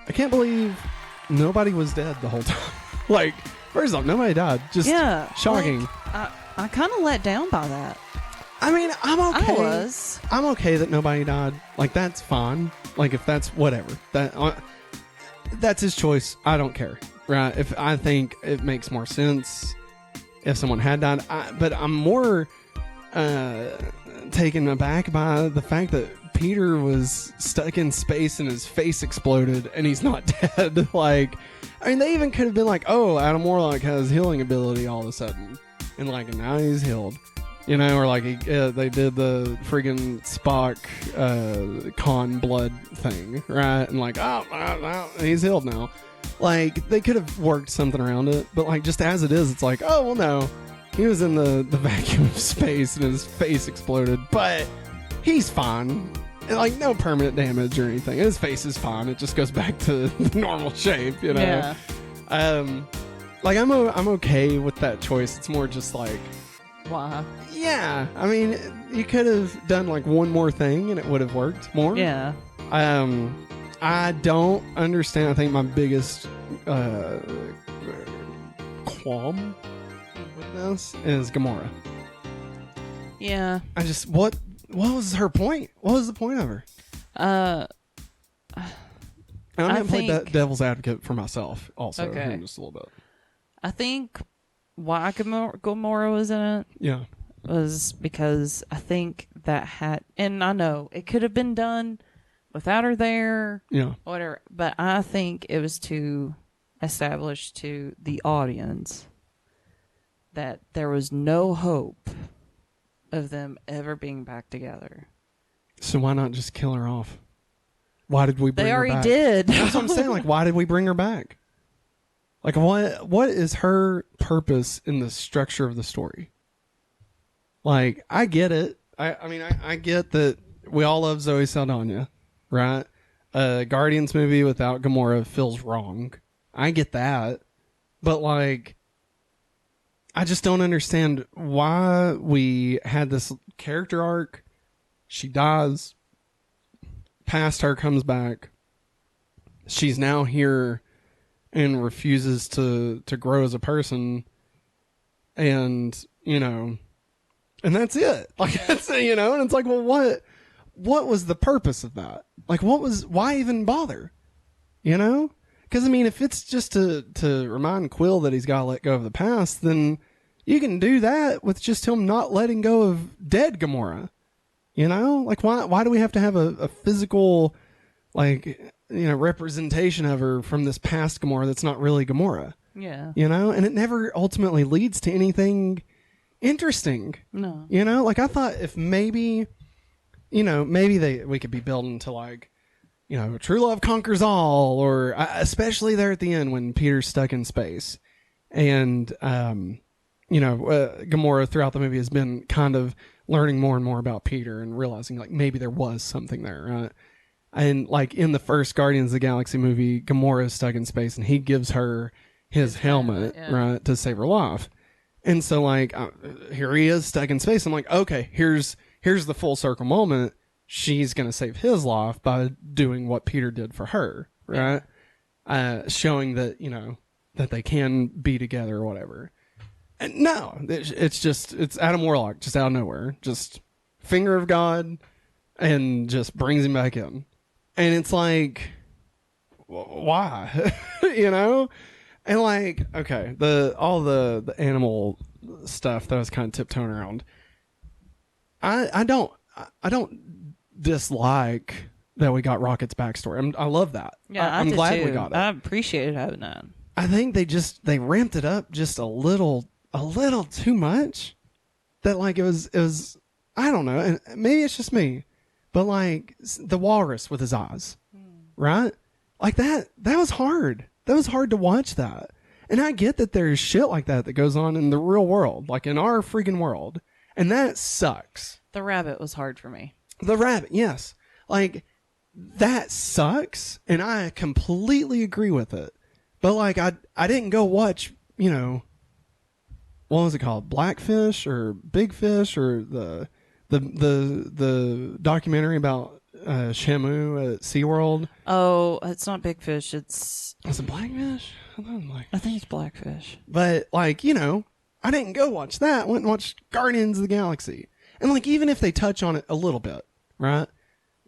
I can't believe nobody was dead the whole time. Like, first off, nobody died. Just shocking. Like, I kind of let down by that. I mean, I'm okay. I was. I'm okay that nobody died. Like, that's fine. Like, if that's whatever. That's his choice. I don't care. Right? If I think it makes more sense if someone had died. But I'm more taken aback by the fact that Peter was stuck in space and his face exploded and he's not dead. Like, I mean, they even could have been like, oh, Adam Warlock has healing ability all of a sudden. And like, now he's healed. You know, or like they did the friggin' Spock con blood thing, right? And like, oh, he's healed now. Like, they could have worked something around it, but like, just as it is, it's like, oh, well, no. He was in the vacuum of space and his face exploded, but he's fine. And like, no permanent damage or anything. His face is fine. It just goes back to the normal shape, you know? Yeah. Like, I'm okay with that choice. It's more just like, why? Yeah, I mean, you could have done like one more thing and it would have worked more. Yeah. I don't understand. I think my biggest qualm with this is Gamora. Yeah. I just what was her point? What was the point of her? I'm gonna play devil's advocate for myself also. Okay. Just a little bit. I think why Gamora was in it. Yeah. Was because I think that and I know it could have been done without her there. Yeah. Whatever. But I think it was to establish to the audience that there was no hope of them ever being back together. So why not just kill her off? Why did we bring her back? They already did. That's what I'm saying. Like, why did we bring her back? Like, what is her purpose in the structure of the story? Like, I get it. I mean, I get that we all love Zoe Saldana, right? A Guardians movie without Gamora feels wrong. I get that. But, like, I just don't understand why we had this character arc. She dies. Past her comes back. She's now here and refuses to grow as a person. And, you know... And that's it. Like, that's it, you know? And it's like, well, what was the purpose of that? Like, why even bother? You know? Because, I mean, if it's just to remind Quill that he's got to let go of the past, then you can do that with just him not letting go of dead Gamora. You know? Like, why do we have to have a physical, like, you know, representation of her from this past Gamora that's not really Gamora? Yeah. You know? And it never ultimately leads to anything interesting. No. You know, like, I thought if maybe, you know, we could be building to, like, you know, true love conquers all, or especially there at the end when Peter's stuck in space. And, you know, Gamora throughout the movie has been kind of learning more and more about Peter and realizing, like, maybe there was something there, right? And, like, in the first Guardians of the Galaxy movie, Gamora is stuck in space and he gives her his helmet, right, to save her life. And so, like, here he is stuck in space. I'm like, okay, here's the full circle moment. She's going to save his life by doing what Peter did for her, right? Yeah. Showing that, you know, that they can be together or whatever. And no, it's Adam Warlock just out of nowhere. Just finger of God and just brings him back in. And it's like, why? You know? And like, okay, all the animal stuff that I was kind of tiptoeing around. I don't dislike that we got Rocket's backstory. I love that. Yeah, I'm glad we got it. I appreciated having that. I think they ramped it up just a little too much. That like it was I don't know, and maybe it's just me, but like the walrus with his eyes, right? Like that was hard. That was hard to watch that. And I get that there's shit like that goes on in the real world, like in our freaking world. And that sucks. The rabbit was hard for me. The rabbit, yes. Like, that sucks. And I completely agree with it. But like, I didn't go watch, you know, what was it called? Blackfish or Big Fish or the documentary about Shamu at SeaWorld. Oh, it's not big fish. It's Was it Blackfish? I thought it was Blackfish. I think it's blackfish. But like, you know, I didn't go watch that. I went and watched Guardians of the Galaxy. And like, even if they touch on it a little bit, right?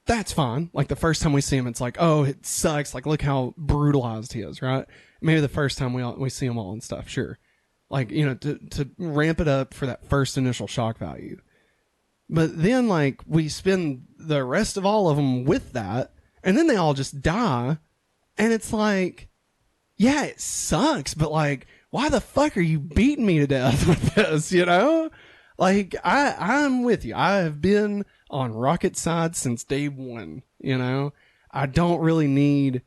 That's fine. Like the first time we see him, it's like, oh, it sucks. Like, look how brutalized he is, right? Maybe the first time we see him all and stuff, sure. Like, you know, to ramp it up for that first initial shock value. But then, like, we spend the rest of all of them with that, and then they all just die, and it's like, yeah, it sucks, but like, why the fuck are you beating me to death with this, you know? Like, I'm with you. I have been on Rocket's side since day one, you know? I don't really need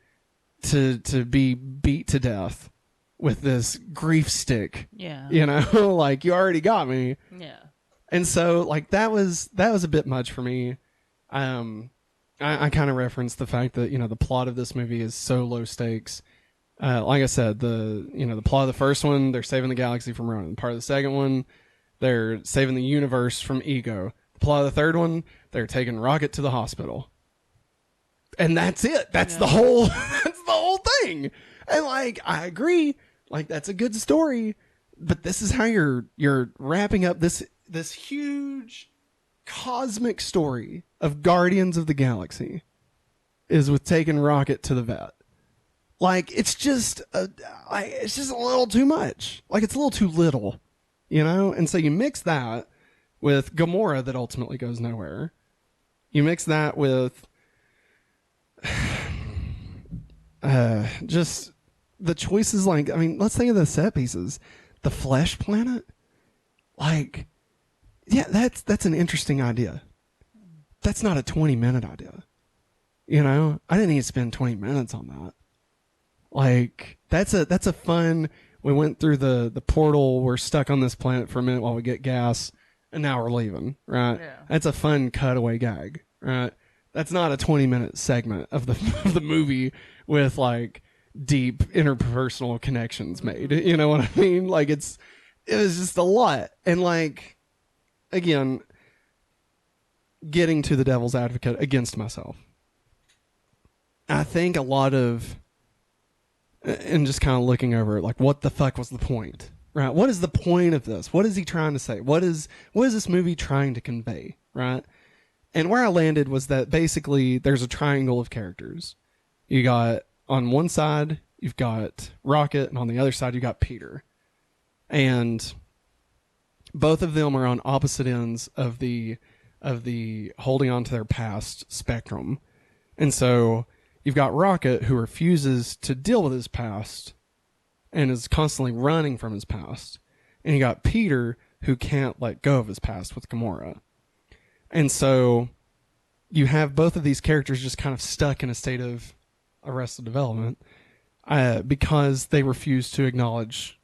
to be beat to death with this grief stick. Yeah. You know, like, you already got me. Yeah. And so, like, that was a bit much for me. I kind of referenced the fact that, you know, the plot of this movie is so low stakes. Like I said, the plot of the first one, they're saving the galaxy from Ronan. Part of the second one, they're saving the universe from Ego. The plot of the third one, they're taking Rocket to the hospital. And that's it. That's the whole thing. And like, I agree. Like, that's a good story, but this is how you're wrapping up this huge cosmic story of Guardians of the Galaxy is with taking Rocket to the vet. Like, it's just a little too much. Like, it's a little too little, you know? And so you mix that with Gamora that ultimately goes nowhere. You mix that with just the choices. Like, I mean, let's think of the set pieces. The Flesh Planet. Like, yeah, that's an interesting idea. That's not a 20-minute idea. You know? I didn't need to spend 20 minutes on that. Like, that's a fun, we went through the portal, we're stuck on this planet for a minute while we get gas, and now we're leaving, right? Yeah. That's a fun cutaway gag, right? That's not a 20-minute segment of the movie with, like, deep interpersonal connections made. You know what I mean? Like, it was just a lot. And, like, again, getting to the devil's advocate against myself. I think a lot of, and just kind of looking over it, like, what the fuck was the point? Right? What is the point of this? What is he trying to say? What is this movie trying to convey? Right? And where I landed was that basically there's a triangle of characters. You got, on one side, you've got Rocket, and on the other side, you got Peter. And both of them are on opposite ends of the holding on to their past spectrum. And so you've got Rocket, who refuses to deal with his past and is constantly running from his past. And you got Peter, who can't let go of his past with Gamora. And so you have both of these characters just kind of stuck in a state of arrested development because they refuse to acknowledge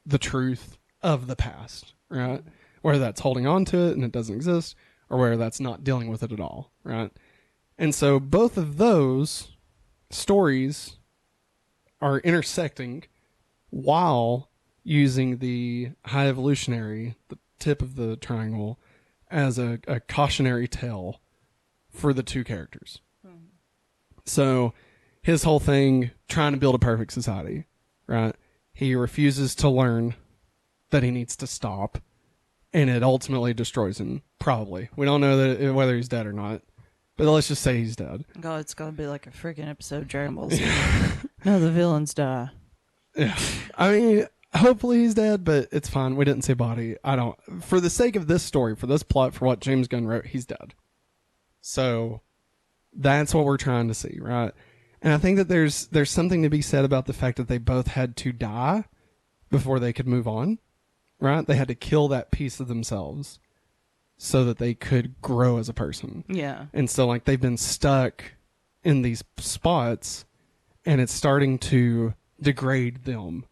the truth of the past, right? Whether that's holding on to it and it doesn't exist, or whether that's not dealing with it at all, right? And so both of those stories are intersecting while using the high evolutionary, the tip of the triangle, as a cautionary tale for the two characters. So his whole thing, trying to build a perfect society, right? He refuses to learn that he needs to stop, and it ultimately destroys him, probably. We don't know that whether he's dead or not, but let's just say he's dead. God, it's gonna be like a freaking episode of Dragon Ball Z. No, the villains die. Yeah. I mean, hopefully he's dead, but it's fine. We didn't see body. For the sake of this story, for this plot, for what James Gunn wrote, he's dead. So that's what we're trying to see, right? And I think that there's something to be said about the fact that they both had to die before they could move on, right? They had to kill that piece of themselves so that they could grow as a person. Yeah. And so, like, they've been stuck in these spots, and it's starting to degrade them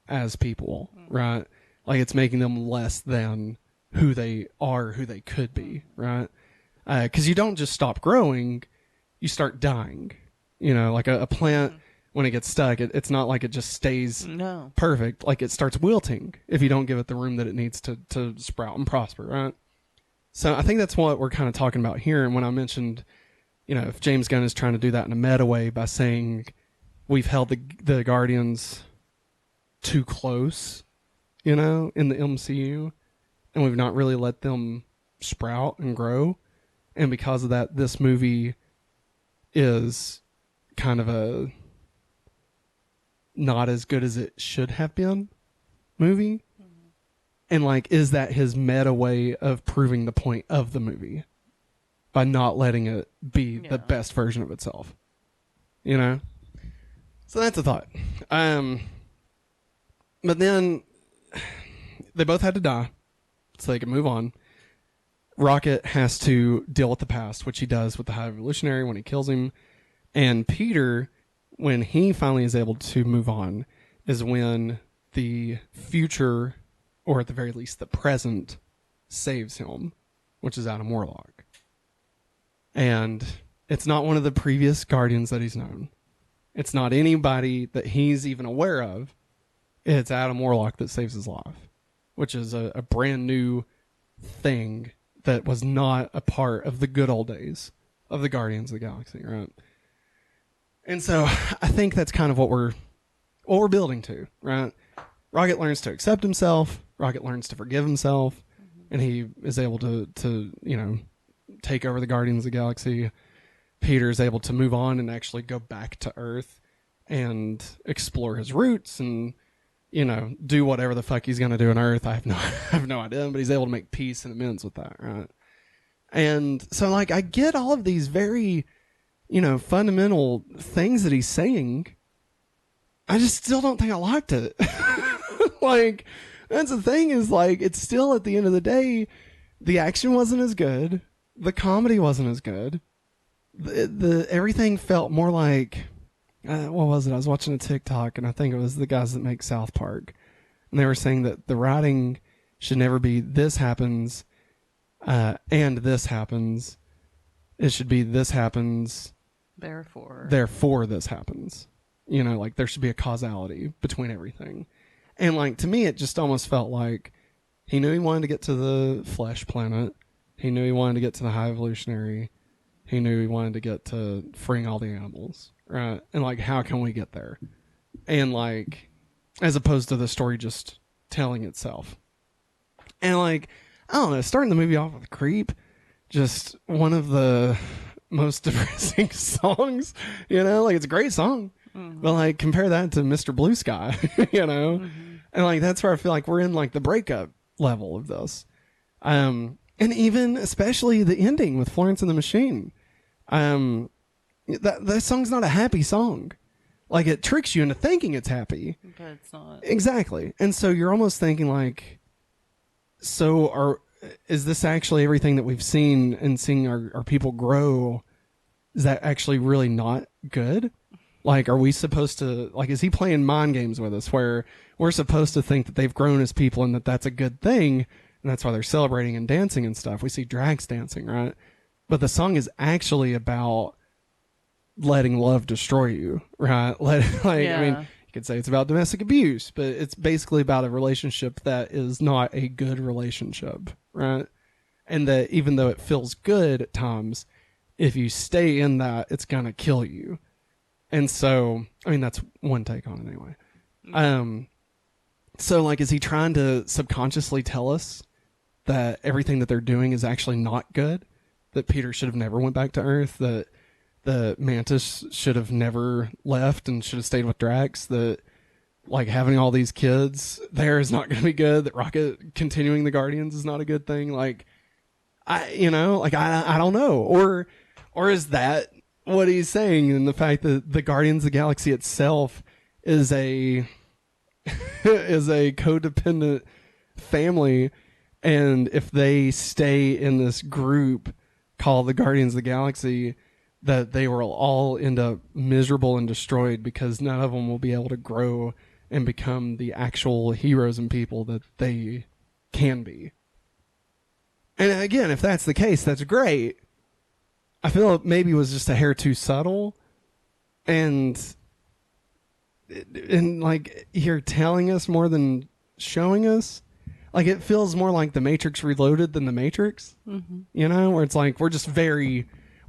as people, right? Like, it's making them less than who they are, who they could be, right? Because you don't just stop growing, you start dying. You know, like a plant, when it gets stuck, it's not like it just stays perfect. Like, it starts wilting if you don't give it the room that it needs to sprout and prosper, right? So I think that's what we're kind of talking about here. And when I mentioned, if James Gunn is trying to do that in a meta way by saying we've held the Guardians too close, in the MCU, and we've not really let them sprout and grow. And because of that, this movie is kind of a not as good as it should have been movie. And is that his meta way of proving the point of the movie by not letting it be the best version of itself? So that's a thought. But then they both had to die so they could move on. Rocket has to deal with the past, which he does with the High Evolutionary when he kills him. And Peter, when he finally is able to move on, is when the future, or at the very least the present, saves him, which is Adam Warlock. And it's not one of the previous Guardians that he's known. It's not anybody that he's even aware of. It's Adam Warlock that saves his life, which is a brand new thing that was not a part of the good old days of the Guardians of the Galaxy, right? And so I think that's kind of what we're building to, right? Rocket learns to accept himself. Rocket learns to forgive himself, and he is able to take over the Guardians of the Galaxy. Peter is able to move on and actually go back to Earth and explore his roots and do whatever the fuck he's gonna do on Earth. I have no idea, but he's able to make peace and amends with that, right? And so I get all of these very fundamental things that he's saying. I just still don't think I liked it. That's the thing is it's still, at the end of the day, the action wasn't as good, the comedy wasn't as good, the everything felt more like what was it? I was watching a TikTok, and I think it was the guys that make South Park, and they were saying that the writing should never be this happens and this happens. It should be this happens, therefore this happens. There should be a causality between everything. And to me, it just almost felt like he knew he wanted to get to the flesh planet. He knew he wanted to get to the High Evolutionary. He knew he wanted to get to freeing all the animals, right? And how can we get there? And as opposed to the story just telling itself. And I don't know, starting the movie off with Creep, just one of the most depressing songs, it's a great song. Mm-hmm. But compare that to Mr. Blue Sky, Mm-hmm. And that's where I feel like we're in the breakup level of this. And even especially the ending with Florence and the Machine. That song's not a happy song. It tricks you into thinking it's happy. But it's not. Exactly. And so you're almost thinking is this actually everything that we've seen and seeing our people grow? Is that actually really not good? Are we supposed to, is he playing mind games with us where we're supposed to think that they've grown as people and that that's a good thing, and that's why they're celebrating and dancing and stuff? We see drags dancing, right? But the song is actually about letting love destroy you, right? I mean, you could say it's about domestic abuse, but it's basically about a relationship that is not a good relationship, right? And that even though it feels good at times, if you stay in that, it's gonna kill you. And so, that's one take on it anyway. So is he trying to subconsciously tell us that everything that they're doing is actually not good? That Peter should have never went back to Earth? That the Mantis should have never left and should have stayed with Drax? That having all these kids there is not going to be good? That Rocket continuing the Guardians is not a good thing? I don't know. Or is that what he's saying, and the fact that the Guardians of the Galaxy itself is a codependent family, and if they stay in this group called the Guardians of the Galaxy, that they will all end up miserable and destroyed because none of them will be able to grow and become the actual heroes and people that they can be. And again, if that's the case, that's great. I feel it maybe was just a hair too subtle, and you're telling us more than showing us. It feels more like The Matrix Reloaded than The Matrix, where it's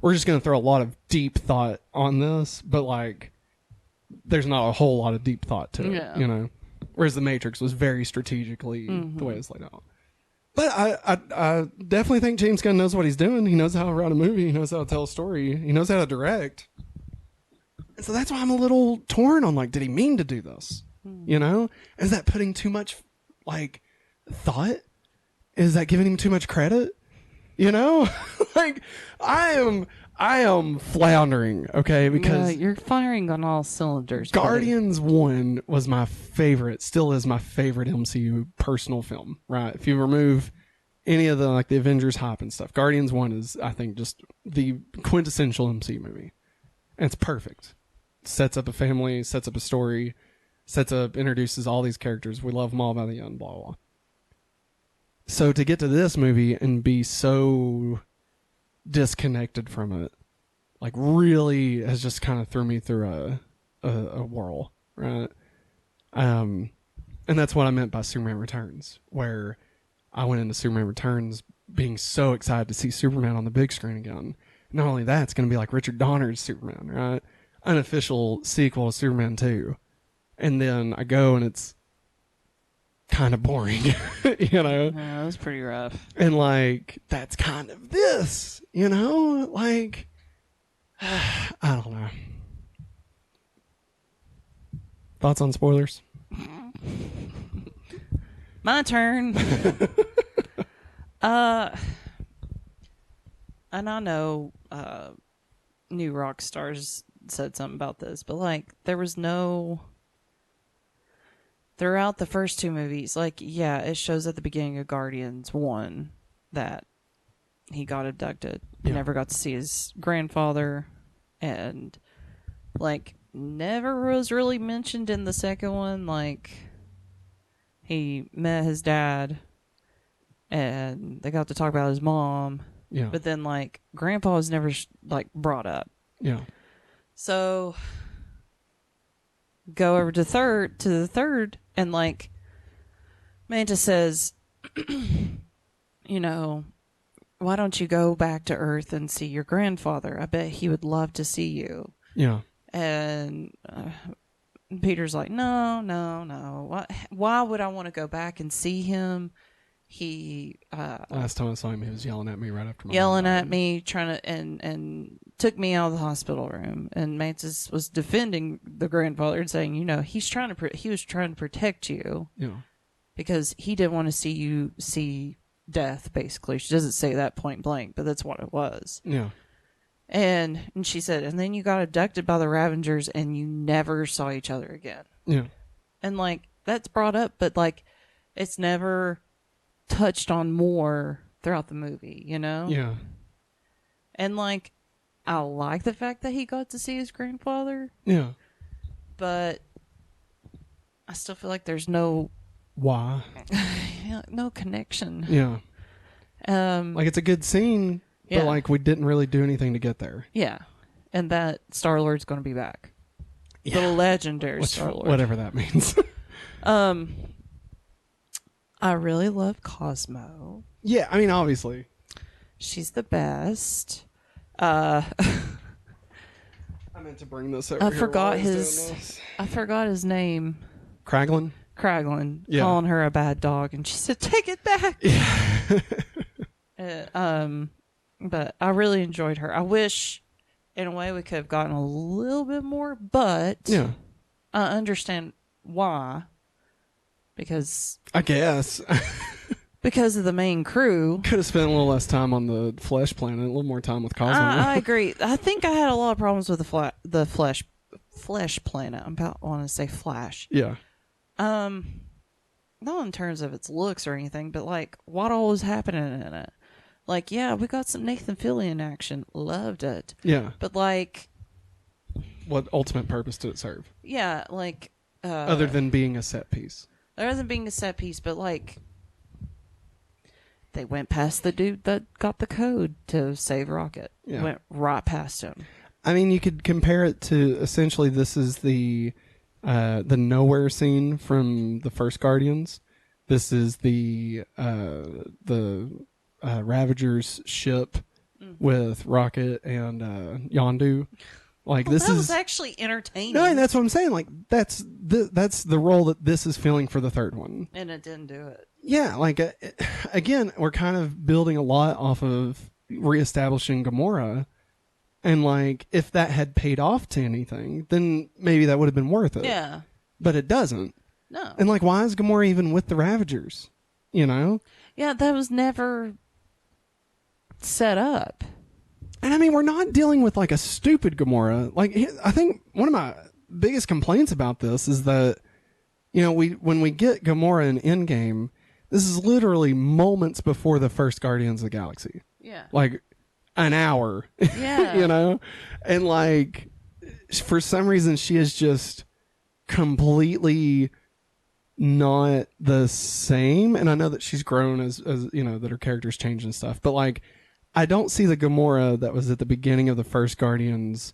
we're we're just going to throw a lot of deep thought on this, but like there's not a whole lot of deep thought to it, you know? Whereas The Matrix was very strategically the way it's laid out. But I definitely think James Gunn knows what he's doing. He knows how to write a movie. He knows how to tell a story. He knows how to direct. And so that's why I'm a little torn on, like, did he mean to do this? You know? Is that putting too much, like, thought? Is that giving him too much credit? You know? Like, I am floundering, okay? Because you're firing on all cylinders. Guardians 1 was my favorite, still is my favorite MCU personal film, right? If you remove any of the, like, the Avengers hype and stuff, Guardians 1 is, I think, just the quintessential MCU movie. And it's perfect. Sets up a family, sets up a story, introduces all these characters. We love them all by the end, blah, blah. So to get to this movie and be so disconnected from it, like, really has just kind of threw me through a whirl, right? And that's what I meant by Superman Returns, where I went into Superman Returns being so excited to see Superman on the big screen again. Not only that, it's going to be like Richard Donner's Superman, right? Unofficial sequel to Superman 2. And then I go and it's kind of boring, you know? Yeah, that was pretty rough. And, like, that's kind of this, you know? Like, I don't know. Thoughts on spoilers? My turn. And I know New Rock Stars said something about this, but, like, there was no... Throughout the first two movies, like, yeah, it shows at the beginning of Guardians 1 that he got abducted. Yeah. Never got to see his grandfather. And, like, never was really mentioned in the second one. Like, he met his dad and they got to talk about his mom. Yeah. But then, like, grandpa was never, like, brought up. Yeah. So, go over to the third, and, like, Manta says, you know, why don't you go back to Earth and see your grandfather? I bet he would love to see you. Yeah. And Peter's like, no. Why would I want to go back and see him? He last time I saw him, he was yelling at me right after my yelling at me, trying to and took me out of the hospital room. And Mantis was defending the grandfather and saying, you know, he was trying to protect you, because he didn't want to see you see death. Basically, she doesn't say that point blank, but that's what it was. Yeah. And she said, and then you got abducted by the Ravengers, and you never saw each other again. Yeah. And, like, that's brought up, but, like, it's never touched on more throughout the movie, you know? Yeah. And, like, I like the fact that he got to see his grandfather. Yeah. But I still feel like there's no... Why? no connection. Yeah. Like, it's a good scene, but, like, we didn't really do anything to get there. Yeah. And that Star-Lord's going to be back. Yeah. The legendary Star-Lord. Whatever that means. I really love Cosmo. Yeah, I mean, obviously. She's the best. I meant to bring this over. I forgot his name. Kraglin? Kraglin. Yeah. Calling her a bad dog, and she said, "Take it back." Yeah. But I really enjoyed her. I wish, in a way, we could have gotten a little bit more, but yeah, I understand why. Because I guess because of the main crew, could have spent a little less time on the Flesh Planet, a little more time with Cosmo. I agree. I think I had a lot of problems with the Flesh Planet. I'm about want to say Flash. Yeah. Not in terms of its looks or anything, but like what all was happening in it. Like, yeah, we got some Nathan Fillion action. Loved it. Yeah. But like, what ultimate purpose did it serve? Yeah, like other than being a set piece. Other than being a set piece, but like they went past the dude that got the code to save Rocket. Yeah. Went right past him. I mean, you could compare it to essentially this is the nowhere scene from the first Guardians. This is the Ravager's ship with Rocket and Yondu. Like this that is was actually entertaining. no, and that's what I'm saying. Like that's the role that this is filling for the third one, and it didn't do it. Yeah, like again, we're kind of building a lot off of reestablishing Gamora, and like if that had paid off to anything, then maybe that would have been worth it. Yeah, but it doesn't. No. And like, why is Gamora even with the Ravagers? You know? Yeah, that was never set up. And I mean, we're not dealing with like a stupid Gamora. Like, I think one of my biggest complaints about this is that, you know, when we get Gamora in Endgame, this is literally moments before the first Guardians of the Galaxy. Yeah. Like an hour. Yeah. You know? And like, for some reason, she is just completely not the same. And I know that she's grown as you know, that her character's changed and stuff. But like, I don't see the Gamora that was at the beginning of the first Guardians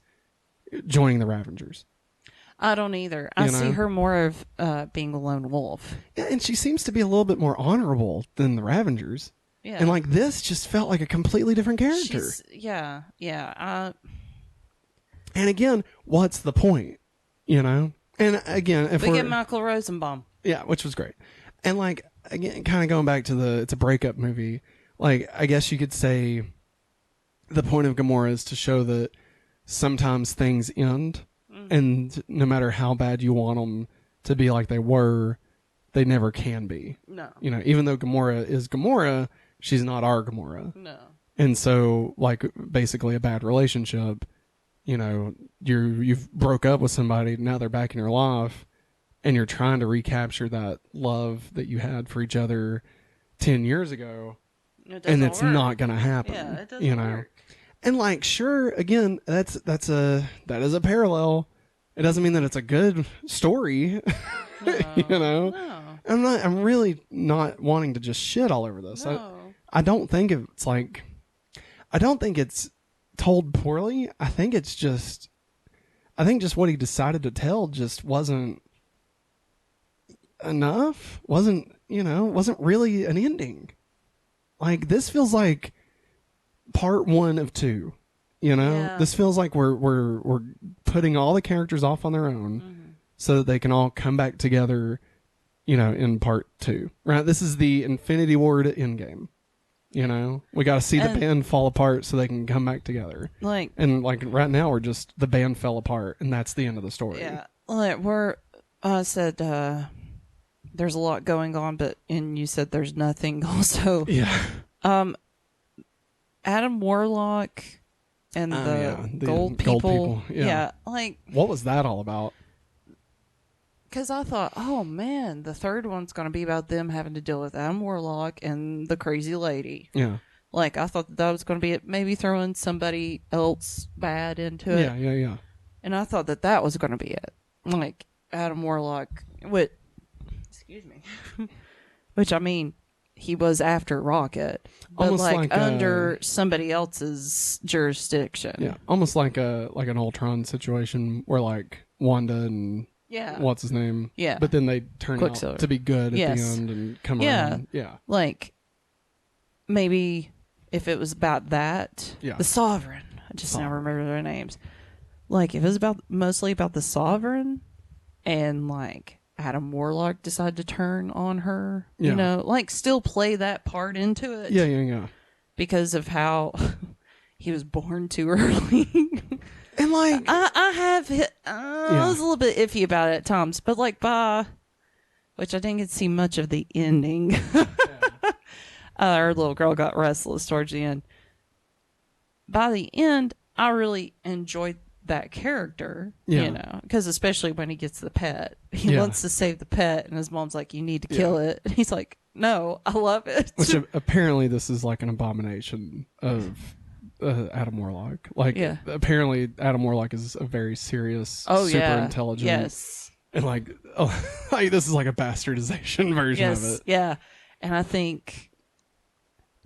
joining the Ravagers. I don't either. I see her more of being a lone wolf. Yeah, and she seems to be a little bit more honorable than the Ravagers. Yeah. And like this just felt like a completely different character. Yeah. And again, what's the point? You know? And again, if we get Michael Rosenbaum. Yeah, which was great. And like, again, kind of going back to it's a breakup movie. Like, I guess you could say the point of Gamora is to show that sometimes things end, and no matter how bad you want them to be like they were, they never can be. No. You know, even though Gamora is Gamora, she's not our Gamora. No. And so, like, basically a bad relationship, you know, you've broke up with somebody, now they're back in your life, and you're trying to recapture that love that you had for each other 10 years ago. And it's not going to happen. Yeah, it doesn't work. And like, sure, again, that is a parallel. It doesn't mean that it's a good story. No, you know? No. I'm really not wanting to just shit all over this. No. I don't think it's told poorly. I think just what he decided to tell just wasn't enough. Wasn't really an ending. Like, this feels like part 1 of 2, you know? Yeah. This feels like we're putting all the characters off on their own so that they can all come back together, you know, in part 2. Right? This is the Infinity War to Endgame. You know? We got to see the band fall apart so they can come back together. Like, and like right now the band fell apart and that's the end of the story. Yeah. Like, I said, there's a lot going on, and you said there's nothing also. Yeah. Adam Warlock and the gold people. Yeah. Like, what was that all about? Because I thought, oh man, the third one's going to be about them having to deal with Adam Warlock and the crazy lady. Yeah. Like, I thought that was going to be it, maybe throwing somebody else bad into it. Yeah. And I thought that was going to be it. Like, Adam Warlock, excuse me. Which, I mean, he was after Rocket, but almost like under somebody else's jurisdiction. Yeah, almost like an Ultron situation where like Wanda and what's his name? Yeah, but then they turn out to be good at the end and come around. Yeah, like maybe if it was about that, the Sovereign. I just now remember their names. Like if it was mostly about the Sovereign, and like Adam Warlock decided to turn on her, you know, like still play that part into it. Yeah. Because of how he was born too early. And like, I was a little bit iffy about it at times, but like which I didn't get to see much of the ending. Our little girl got restless towards the end. By the end, I really enjoyed that character, you know, because especially when he gets the pet, he wants to save the pet, and his mom's like, "You need to kill it." And he's like, "No, I love it." Which apparently this is like an abomination of Adam Warlock. Like, apparently Adam Warlock is a very serious, super intelligent. Yes, and like this is like a bastardization version of it. Yeah, and I think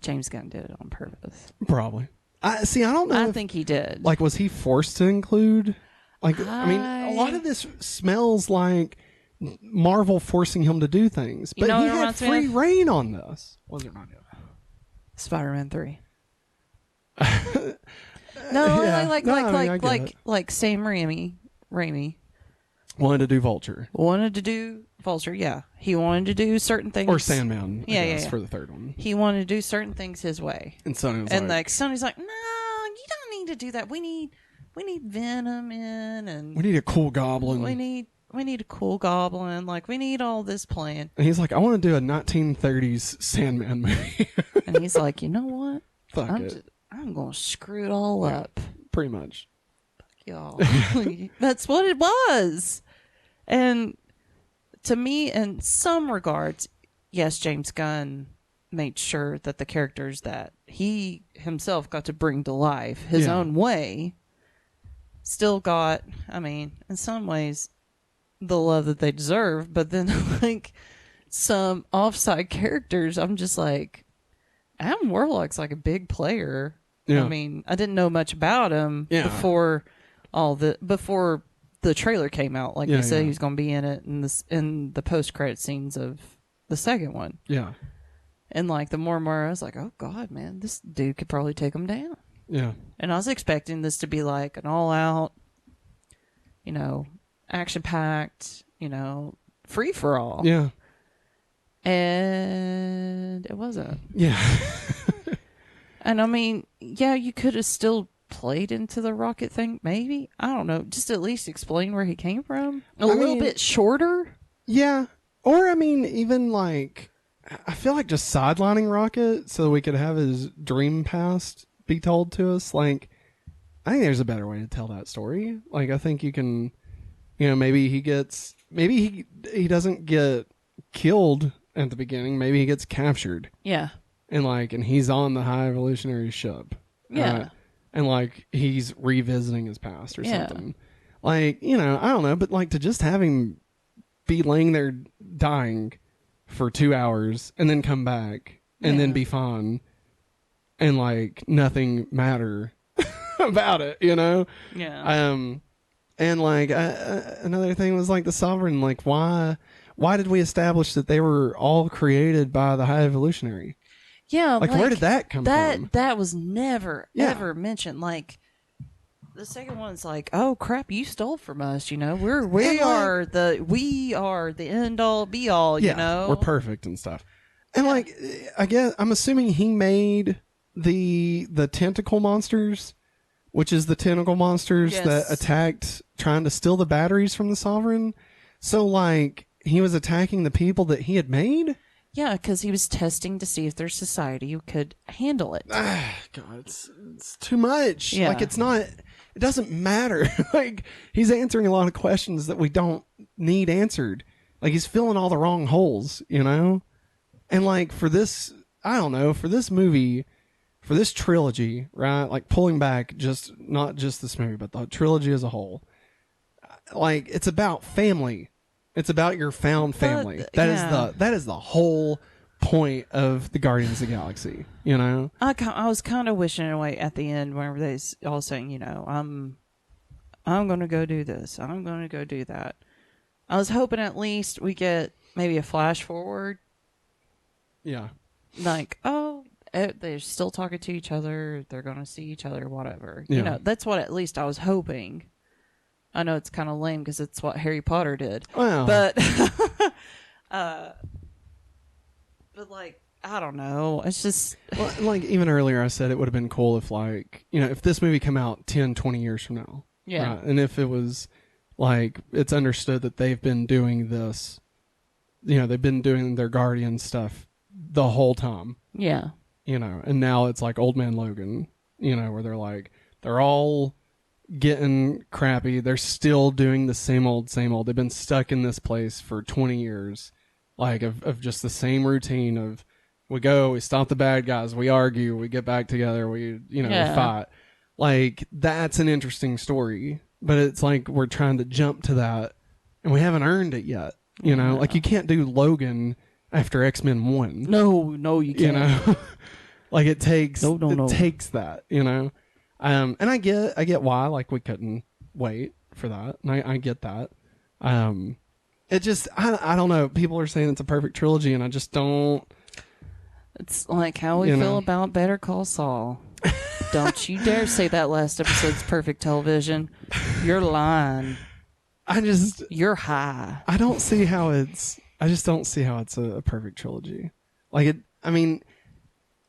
James Gunn did it on purpose. Probably. I don't know. I think he did. Like, was he forced to include? Like, I mean, a lot of this smells like Marvel forcing him to do things, but he had free reign on this. Was it not? Spider-Man 3. No, Yeah. like No, I mean, I get it. like Sam Raimi Wanted to do Vulture wanted to do Vulture. Yeah, he wanted to do certain things. or Sandman. I Yeah, guess, yeah. for the third one. He wanted to do certain things his way, And Sonny was and like, Sony's like, no, you don't need to do that. We need Venom in, and we need a cool Goblin. we need a cool Goblin. Like, we need all this plan. And he's like, I want to do a 1930s Sandman movie. And he's like, you know what? Fuck it. I'm gonna screw it all up. Pretty much. Y'all. That's what it was. And to me, in some regards, yes, James Gunn made sure that the characters that he himself got to bring to life his own way still got, I mean, in some ways, the love that they deserve. But then, like, some offside characters, I'm just like, Adam Warlock's like a big player. Yeah. I mean, I didn't know much about him before the trailer came out. Like they said, he was going to be in it in the post credit scenes of the second one. Yeah. And like the more and more, I was like, oh god, man, this dude could probably take him down. Yeah. And I was expecting this to be like an all out, action packed, free for all. Yeah. And it wasn't. Yeah. And I mean, yeah, you could have still played into the rocket thing, maybe. I don't know. Just at least explain where he came from. A little bit shorter. Yeah. Or, I mean, even like, I feel like just sidelining Rocket so we could have his dream past be told to us. Like, I think there's a better way to tell that story. Like, I think you can, maybe he doesn't get killed at the beginning. Maybe he gets captured. Yeah. And he's on the high evolutionary ship. Yeah. And like he's revisiting his past or something. Like, I don't know, but like to just have him be laying there dying for 2 hours and then come back and then be fine and like nothing matter about it, Yeah. And like another thing was like the Sovereign, like why did we establish that they were all created by the high evolutionary? Yeah, like where did that come from? That was never ever mentioned. Like the second one's like, oh crap, you stole from us. We are the end all be all. We're perfect and stuff. And like, I guess I'm assuming he made the tentacle monsters, which is the tentacle monsters that attacked trying to steal the batteries from the Sovereign. So like he was attacking the people that he had made. Yeah, because he was testing to see if their society could handle it. God, it's too much. Yeah. Like, it doesn't matter. Like, he's answering a lot of questions that we don't need answered. Like, he's filling all the wrong holes, And like, for this, I don't know, for this movie, for this trilogy, right? Like, pulling back not just this movie, but the trilogy as a whole. Like, it's about family. It's about your found family. That is the whole point of the Guardians of the Galaxy. I was kind of wishing away at the end whenever they all saying, I'm going to go do this. I'm going to go do that. I was hoping at least we get maybe a flash forward. Yeah. Like, oh, they're still talking to each other. They're going to see each other, whatever. Yeah. That's what at least I was hoping. I know it's kind of lame because it's what Harry Potter did. Well. But, but like, I don't know. It's just... Well, like, even earlier I said it would have been cool if, like, if this movie came out 10, 20 years from now. Yeah. And if it was, like, it's understood that they've been doing this, they've been doing their Guardian stuff the whole time. Yeah. And now it's like Old Man Logan, where they're like, they're all getting crappy. They're still doing the same old. They've been stuck in this place for 20 years, like of just the same routine of we go, we stop the bad guys, we argue, we get back together, we we fight. Like, that's an interesting story, but it's like we're trying to jump to that and we haven't earned it yet. Like you can't do Logan after X-Men 1. No, you can't. Like it takes No. takes that, and I get why, like, we couldn't wait for that. And I get that. It just, I don't know. People are saying it's a perfect trilogy, and I just don't. It's like how we feel about Better Call Saul. Don't you dare say that last episode's perfect television. You're lying. You're high. I don't see how it's. I just don't see how it's a perfect trilogy. Like it. I mean,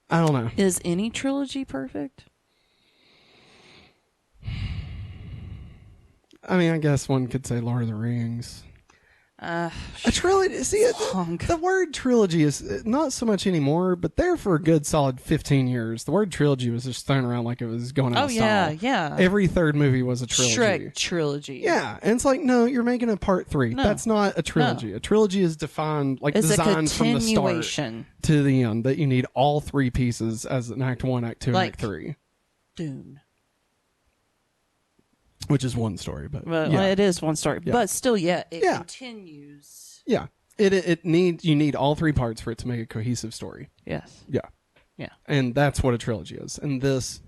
I don't know. Is any trilogy perfect? I mean, I guess one could say Lord of the Rings. A trilogy. See, the word trilogy is not so much anymore, but there for a good solid 15 years, the word trilogy was just thrown around like it was going out of style. Yeah. Every third movie was a trilogy. Shrek trilogy. Yeah, and it's like, no, you're making a part 3. No. That's not a trilogy. No. A trilogy is defined, like it's designed from the start to the end, that you need all 3 pieces as an act 1, act 2, and act 3. Dune. Which is one story, but well, it is one story, but still, it continues. Yeah, it needs, you need all 3 parts for it to make a cohesive story. Yes. Yeah, and that's what a trilogy is. And this,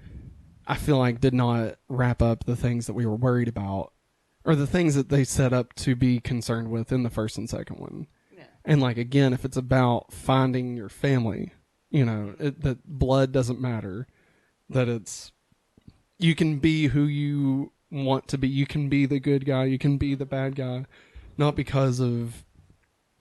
I feel like, did not wrap up the things that we were worried about, or the things that they set up to be concerned with in the first and second one. Yeah. And like again, if it's about finding your family, you know, that blood doesn't matter, that it's, you can be who you want to be. You can be the good guy. You can be the bad guy, not because of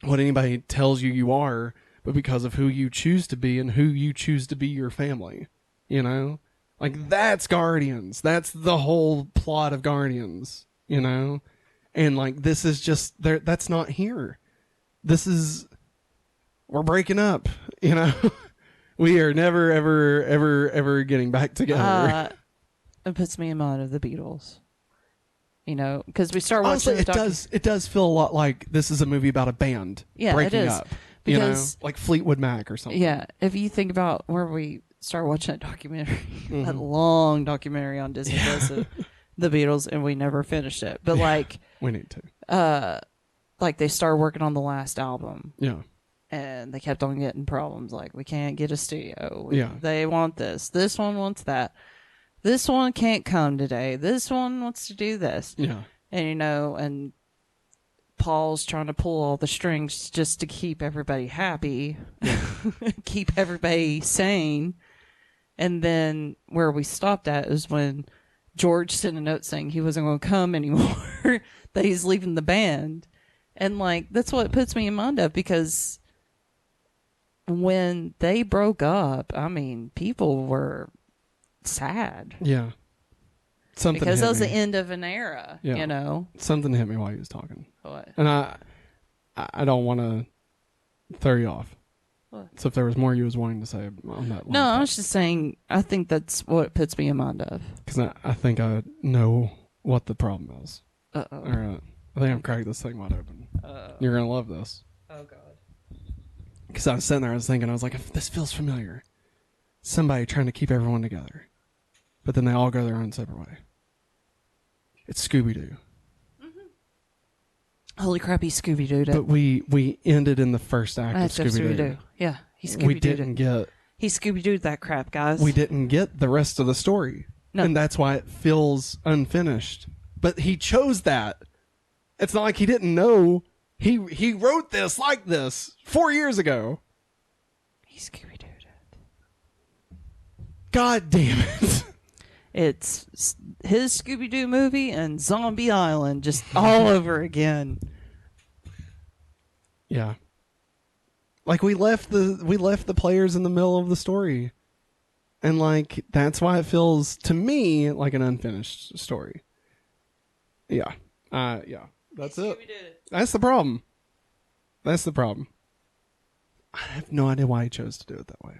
what anybody tells you are, but because of who you choose to be and who you choose to be your family. You know, like that's Guardians. That's the whole plot of Guardians. You know, and like this is just there. That's not here. This is, we're breaking up. You know, we are never ever getting back together. It puts me in mind of the Beatles. You know, because we start watching. Honestly, it does feel a lot like this is a movie about a band breaking up. Because, you know, like Fleetwood Mac or something. Yeah, if you think about where we started watching that documentary, that long documentary on Disney Plus, the Beatles, and we never finished it. But like, we need to. Like they started working on the last album. Yeah. And they kept on getting problems. Like, we can't get a studio. Yeah. They want this. This one wants that. This one can't come today. This one wants to do this. Yeah. And, you know, and Paul's trying to pull all the strings just to keep everybody happy, keep everybody sane. And then where we stopped at is when George sent a note saying he wasn't going to come anymore, that he's leaving the band. And, like, that's what puts me in mind of, because when they broke up, I mean, people were sad. Yeah. Something because that was me. the end of an era, you know? Something hit me while he was talking. What? And I don't want to throw you off. What? So if there was more you was wanting to say on that line. No, I was just saying, I think that's what puts me in mind of. Because I think I know what the problem is. Uh-oh. All right. I think I've cracked this thing wide open. You're going to love this. Oh, God. Because I was sitting there, I was thinking, I was like, this feels familiar. Somebody trying to keep everyone together. But then they all go their own separate way. It's Scooby-Doo. Mm-hmm. Holy crap, he Scooby-Dooed it. But we ended in the first act of Scooby-Doo. Yeah, he Scooby-Dooed We didn't get... He Scooby-Dooed that crap, guys. We didn't get the rest of the story. No. And that's why it feels unfinished. But he chose that. It's not like he didn't know. He wrote this like this 4 years ago. He Scooby-Dooed it. God damn it. It's his Scooby-Doo movie and Zombie Island just all over again. Yeah. Like we left the players in the middle of the story. And like that's why it feels to me like an unfinished story. Yeah. Yeah. That's it. That's the problem. That's the problem. I have no idea why he chose to do it that way.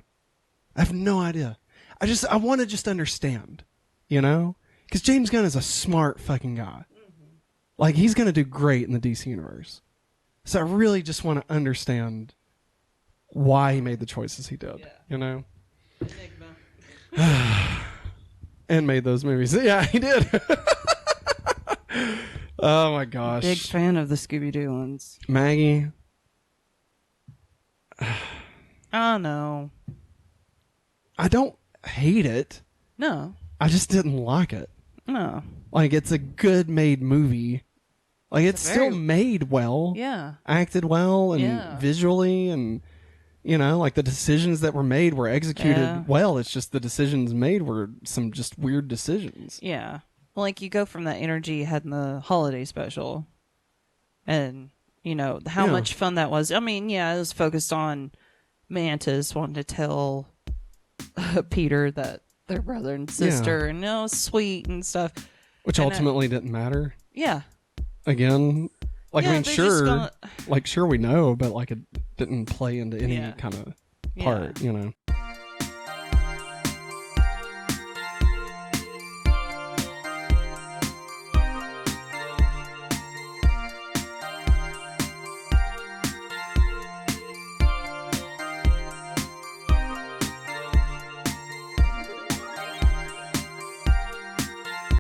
I have no idea. I want to just understand, you know? Because James Gunn is a smart fucking guy. Mm-hmm. Like, he's going to do great in the DC universe. So I really just want to understand why he made the choices he did, you know? And made those movies. Yeah, he did. Oh, my gosh. Big fan of the Scooby-Doo ones. Maggie. Oh, no. I don't hate it. No. I just didn't like it. No. Like, it's a good made movie. Like, it's still made well. Yeah. Acted well and visually, and You know, like the decisions that were made were executed Yeah. well. It's just the decisions made were some just weird decisions. Yeah. Like you go from that energy you had in the holiday special, and you know how Yeah. much fun that was. I mean, yeah, it was focused on Mantis wanting to tell Peter that they're brother and sister, and sweet and stuff. Which And ultimately didn't matter. Yeah. Again, like, Yeah, I mean, they're just sure, gonna- like, sure we know, but like it didn't play into any Yeah. kind of Yeah. part, you know.